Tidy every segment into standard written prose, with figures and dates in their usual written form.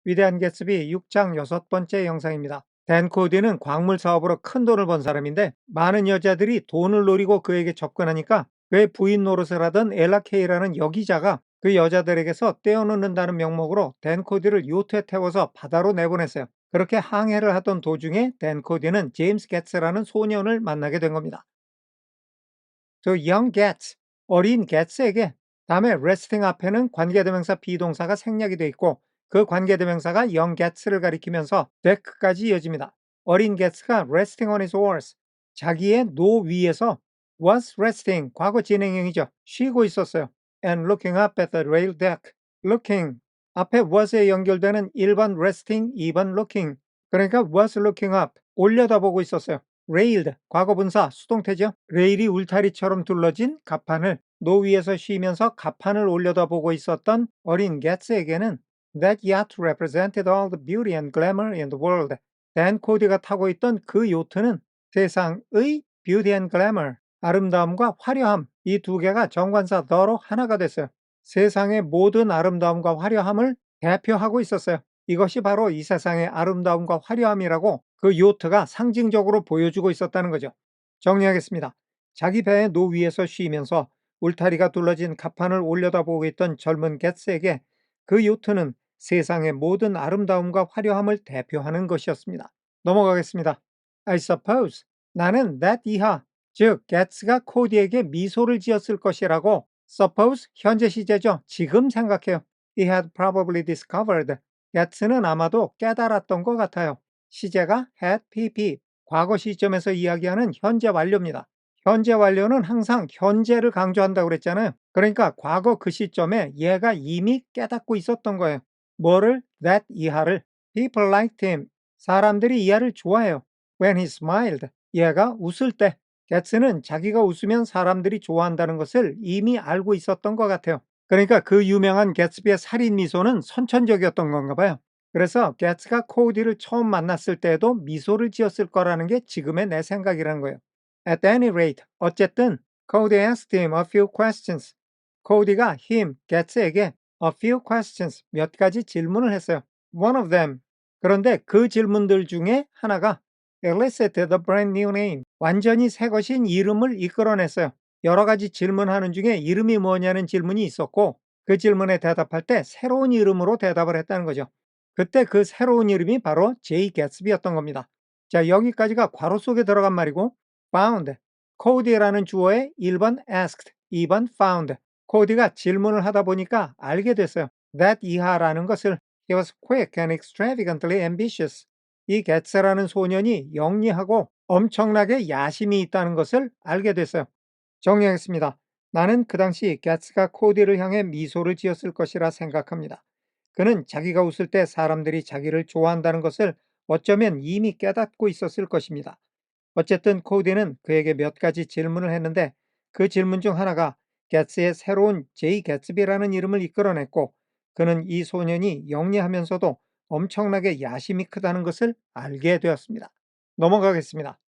위대한 개츠비 6장 6번째 영상입니다. 댄 코디는 광물 사업으로 큰 돈을 번 사람인데 많은 여자들이 돈을 노리고 그에게 접근하니까 그의 부인 노릇을 하던 엘라 케이라는 여기자가 그 여자들에게서 떼어놓는다는 명목으로 댄 코디를 요트에 태워서 바다로 내보냈어요. 그렇게 항해를 하던 도중에 댄 코디는 제임스 게츠라는 소년을 만나게 된 겁니다. 저 young gets, 어린 게츠에게 다음에 resting 앞에는 관계대명사 비동사가 생략이 돼 있고 그 관계대명사가 young gets를 가리키면서 that까지 이어집니다. 어린 게츠가 resting on his oars, 자기의 노 위에서 was resting, 과거 진행형이죠. 쉬고 있었어요. and looking up at the rail deck. looking, 앞에 was에 연결되는 1번 resting, 2번 looking. 그러니까 was looking up, 올려다보고 있었어요. railed, 과거분사, 수동태죠. 레일이 울타리처럼 둘러진 갑판을 노 위에서 쉬면서 갑판을 올려다보고 있었던 어린 게츠에게는 that yacht represented all the beauty and glamour in the world. 댄 코디가 타고 있던 그 요트는 세상의 beauty and glamour, 아름다움과 화려함, 이 두 개가 정관사 the로 하나가 됐어요. 세상의 모든 아름다움과 화려함을 대표하고 있었어요. 이것이 바로 이 세상의 아름다움과 화려함이라고 그 요트가 상징적으로 보여주고 있었다는 거죠. 정리하겠습니다. 자기 배의 노 위에서 쉬면서 울타리가 둘러진 갑판을 올려다보고 있던 젊은 게츠에게 그 요트는 세상의 모든 아름다움과 화려함을 대표하는 것이었습니다. 넘어가겠습니다. I suppose, 나는 that 이하, 즉 게츠가 코디에게 미소를 지었을 것이라고 suppose, 현재 시제죠. 지금 생각해요. He had probably discovered, 게츠는 아마도 깨달았던 것 같아요. 시제가 had pp, 과거 시점에서 이야기하는 현재 완료입니다. 현재 완료는 항상 현재를 강조한다고 그랬잖아요. 그러니까 과거 그 시점에 얘가 이미 깨닫고 있었던 거예요. 뭐를? that 이하를. People liked him. 사람들이 이하를 좋아해요. When he smiled. 얘가 웃을 때. 게츠는 자기가 웃으면 사람들이 좋아한다는 것을 이미 알고 있었던 것 같아요. 그러니까 그 유명한 게츠비의 살인 미소는 선천적이었던 건가 봐요. 그래서 게츠가 코디를 처음 만났을 때에도 미소를 지었을 거라는 게 지금의 내 생각이라는 거예요. At any rate, 어쨌든 Cody asked him a few questions. 코디가 게츠에게 a few questions, 몇 가지 질문을 했어요. One of them, 그런데 그 질문들 중에 하나가 elicited the brand new name, 완전히 새 것인 이름을 이끌어냈어요. 여러 가지 질문하는 중에 이름이 뭐냐는 질문이 있었고 그 질문에 대답할 때 새로운 이름으로 대답을 했다는 거죠. 그때 그 새로운 이름이 바로 제이 게츠비였던 겁니다. 자, 여기까지가 괄호 속에 들어간 말이고 found, 코디라는 주어에 1번 asked, 2번 found. 코디가 질문을 하다 보니까 알게 됐어요. that 이하라는 것을 he was quick and extravagantly ambitious. 이 게츠라는 소년이 영리하고 엄청나게 야심이 있다는 것을 알게 됐어요. 정리하겠습니다. 나는 그 당시 게츠가 코디를 향해 미소를 지었을 것이라 생각합니다. 그는 자기가 웃을 때 사람들이 자기를 좋아한다는 것을 어쩌면 이미 깨닫고 있었을 것입니다. 어쨌든 코디는 그에게 몇 가지 질문을 했는데 그 질문 중 하나가 게츠의 새로운 제이 게츠비라는 이름을 이끌어냈고 그는 이 소년이 영리하면서도 엄청나게 야심이 크다는 것을 알게 되었습니다. 넘어가겠습니다.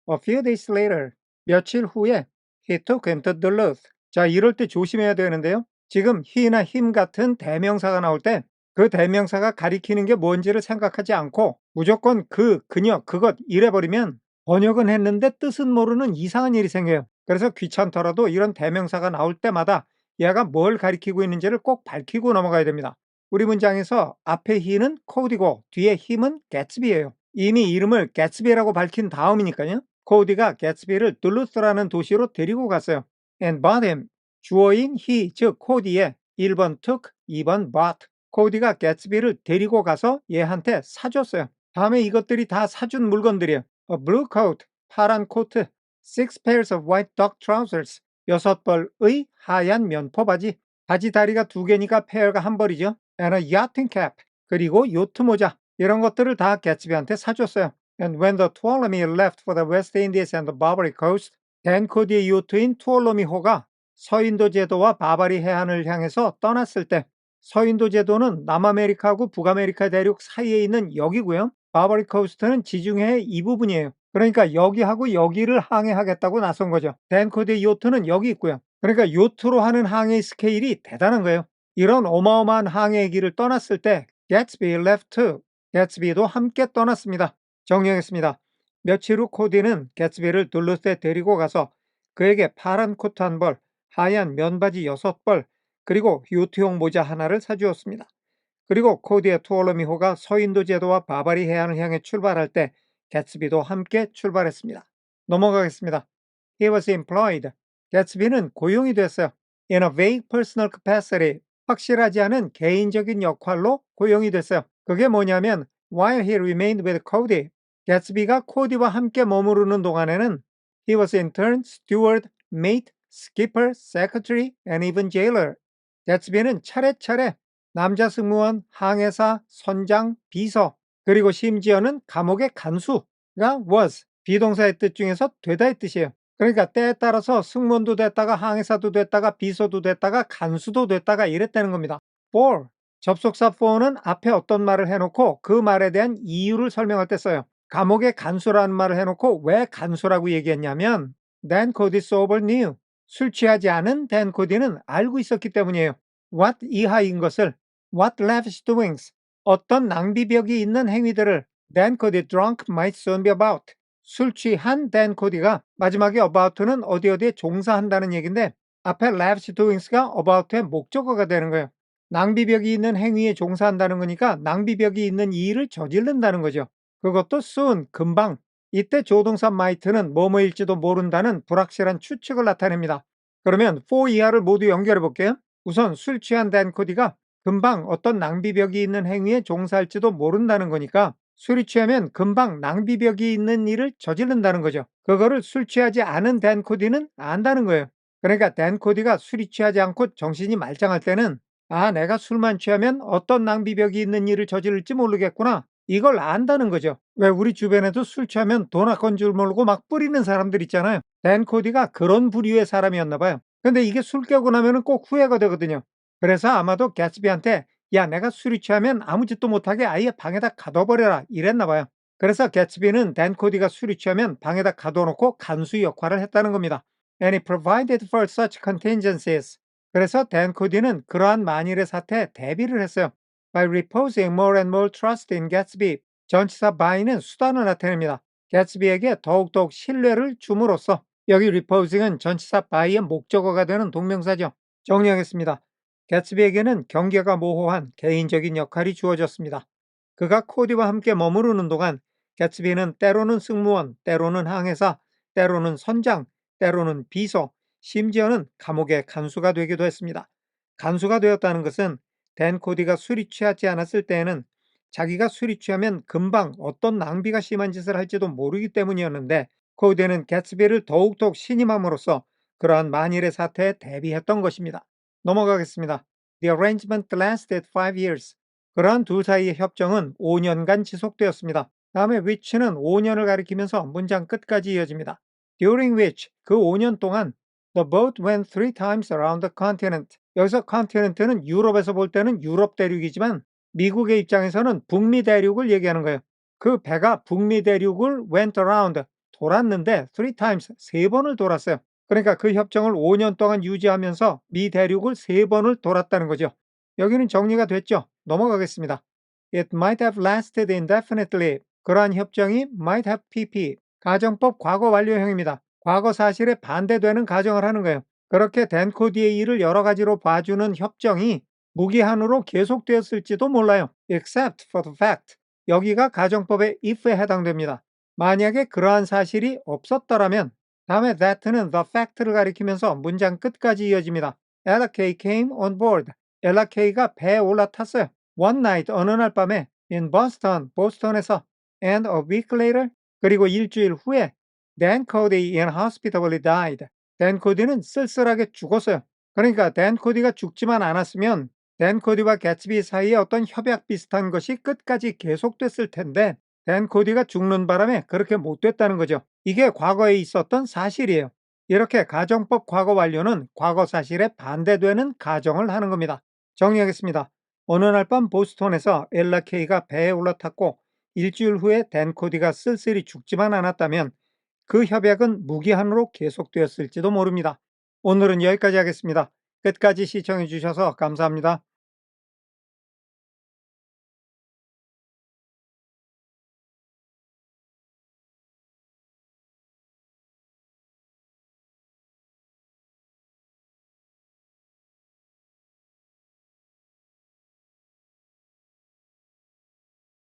A few days later, 며칠 후에 he took him to Duluth. 자, 이럴 때 조심해야 되는데요. 지금 he나 him 같은 대명사가 나올 때 그 대명사가 가리키는 게 뭔지를 생각하지 않고 무조건 그, 그녀, 그것 이래버리면 번역은 했는데 뜻은 모르는 이상한 일이 생겨요. 그래서 귀찮더라도 이런 대명사가 나올 때마다 얘가 뭘 가리키고 있는지를 꼭 밝히고 넘어가야 됩니다. 우리 문장에서 앞에 he는 코디고 뒤에 him은 게츠비예요. 이미 이름을 게츠비라고 밝힌 다음이니까요. 코디가 게츠비를 둘루스라는 도시로 데리고 갔어요. and bought him, 주어인 he, 즉 코디에 1번 took, 2번 bought. 코디가 게츠비를 데리고 가서 얘한테 사줬어요. 다음에 이것들이 다 사준 물건들이에요. A blue coat, 파란 코트, 6 pairs of white duck trousers, 6벌의 하얀 면포 바지, 바지 다리가 2개니까 페어가 한 벌이죠. and a yachting cap, 그리고 요트 모자, 이런 것들을 다 게츠비한테 사줬어요. And when the Tuolumne left for the West Indies and the Barbary Coast, 댄 코디의 요트인 투올로미호가 서인도 제도와 바바리 해안을 향해서 떠났을 때 서인도 제도는 남아메리카하고 북아메리카 대륙 사이에 있는 여기고요. 바버리 코스트는 지중해의 이 부분이에요. 그러니까 여기하고 여기를 항해하겠다고 나선 거죠. 댄 코디의 요트는 여기 있고요. 그러니까 요트로 하는 항해 스케일이 대단한 거예요. 이런 어마어마한 항해의 길을 떠났을 때 Gatsby left too. 개츠비도 함께 떠났습니다. 정리하겠습니다. 며칠 후 코디는 개츠비를 둘루스에 데리고 가서 그에게 파란 코트 한 벌, 하얀 면바지 6벌, 그리고 요트용 모자 하나를 사주었습니다. 그리고 코디의 투올로미호가 서인도 제도와 바바리 해안을 향해 출발할 때 개츠비도 함께 출발했습니다. 넘어가겠습니다. He was employed. 개츠비는 고용이 됐어요. In a vague personal capacity. 확실하지 않은 개인적인 역할로 고용이 됐어요. 그게 뭐냐면 while he remained with Cody. 개츠비가 코디와 함께 머무르는 동안에는 he was intern, steward, mate, skipper, secretary, and even jailer. 개츠비는 차례차례 남자 승무원, 항해사, 선장, 비서, 그리고 심지어는 감옥의 간수가 was, 비동사의 뜻 중에서 되다의 뜻이에요. 그러니까 때에 따라서 승무원도 됐다가 항해사도 됐다가 비서도 됐다가 간수도 됐다가 이랬다는 겁니다. for, 접속사 for는 앞에 어떤 말을 해놓고 그 말에 대한 이유를 설명할 때 써요. 감옥의 간수라는 말을 해놓고 왜 간수라고 얘기했냐면 Dan Cody sober knew. 술 취하지 않은 Dan Cody는 알고 있었기 때문이에요. what 이하인 것을 what lavish doings, 어떤 낭비벽이 있는 행위들을 Dan Cody drunk might soon be about. 술 취한 Dan Cody가 마지막에 about는 어디에 종사한다는 얘기인데 앞에 lavish doings가 about의 목적어가 되는 거예요. 낭비벽이 있는 행위에 종사한다는 거니까 낭비벽이 있는 이 일을 저지른다는 거죠. 그것도 soon, 금방. 이때 조동사 might는 뭐뭐일지도 모른다는 불확실한 추측을 나타냅니다. 그러면 for 이하를 모두 연결해 볼게요. 우선 술 취한 Dan Cody가 금방 어떤 낭비벽이 있는 행위에 종사할지도 모른다는 거니까 술이 취하면 금방 낭비벽이 있는 일을 저지른다는 거죠. 그거를 술 취하지 않은 Dan Cody는 안다는 거예요. 그러니까 Dan Cody가 술이 취하지 않고 정신이 말짱할 때는 아, 내가 술만 취하면 어떤 낭비벽이 있는 일을 저지를지 모르겠구나. 이걸 안다는 거죠. 왜 우리 주변에도 술 취하면 돈 아까운 줄 모르고 막 뿌리는 사람들 있잖아요. 댄 코디가 그런 부류의 사람이었나 봐요. 근데 이게 술 깨고 나면은 꼭 후회가 되거든요. 그래서 아마도 개츠비한테 야, 내가 술이 취하면 아무 짓도 못하게 아예 방에다 가둬버려라 이랬나 봐요. 그래서 개츠비는 댄 코디가 술이 취하면 방에다 가둬놓고 간수 역할을 했다는 겁니다. And he provided for such contingencies. 그래서 댄 코디는 그러한 만일의 사태에 대비를 했어요. By reposing more and more trust in Gatsby. 전치사 by는 수단을 나타냅니다. 개츠비에게 더욱더욱 신뢰를 줌으로써 여기 reposing은 전치사 by의 목적어가 되는 동명사죠. 정리하겠습니다. 개츠비에게는 경계가 모호한 개인적인 역할이 주어졌습니다. 그가 코디와 함께 머무르는 동안 개츠비는 때로는 승무원, 때로는 항해사, 때로는 선장, 때로는 비서, 심지어는 감옥의 간수가 되기도 했습니다. 간수가 되었다는 것은 댄 코디가 술이 취하지 않았을 때에는 자기가 술이 취하면 금방 어떤 낭비가 심한 짓을 할지도 모르기 때문이었는데 코디는 개츠비를 더욱더욱 신임함으로써 그러한 만일의 사태에 대비했던 것입니다. 넘어가겠습니다. The arrangement lasted 5 years. 그러한 둘 사이의 협정은 5년간 지속되었습니다. 다음에 which는 5년을 가리키면서 문장 끝까지 이어집니다. During which, 그 5년 동안 the boat went 3 times around the continent. 여기서 continent는 유럽에서 볼 때는 유럽 대륙이지만 미국의 입장에서는 북미 대륙을 얘기하는 거예요. 그 배가 북미 대륙을 went around, 돌았는데 3 times, 3번을 돌았어요. 그러니까 그 협정을 5년 동안 유지하면서 미 대륙을 3번을 돌았다는 거죠. 여기는 정리가 됐죠? 넘어가겠습니다. It might have lasted indefinitely. 그러한 협정이 might have pp. 가정법 과거 완료형입니다. 과거 사실에 반대되는 가정을 하는 거예요. 그렇게 댄 코디의 일을 여러 가지로 봐주는 협정이 무기한으로 계속되었을지도 몰라요. Except for the fact. 여기가 가정법의 if에 해당됩니다. 만약에 그러한 사실이 없었더라면 다음에 that는 the fact를 가리키면서 문장 끝까지 이어집니다. Ella K came on board. Ella K가 배에 올라탔어요. One night, 어느 날 밤에 in Boston, 보스턴에서 and a week later, 그리고 일주일 후에 Dan Cody inhospitably died. 댄 코디는 쓸쓸하게 죽었어요. 그러니까 댄 코디가 죽지만 않았으면 댄 코디와 개츠비 사이에 어떤 협약 비슷한 것이 끝까지 계속됐을 텐데 댄 코디가 죽는 바람에 그렇게 못 됐다는 거죠. 이게 과거에 있었던 사실이에요. 이렇게 가정법 과거 완료는 과거 사실에 반대되는 가정을 하는 겁니다. 정리하겠습니다. 어느 날 밤 보스턴에서 엘라 케이가 배에 올라탔고 일주일 후에 댄 코디가 쓸쓸히 죽지만 않았다면 그 협약은 무기한으로 계속되었을지도 모릅니다. 오늘은 여기까지 하겠습니다. 끝까지 시청해 주셔서 감사합니다.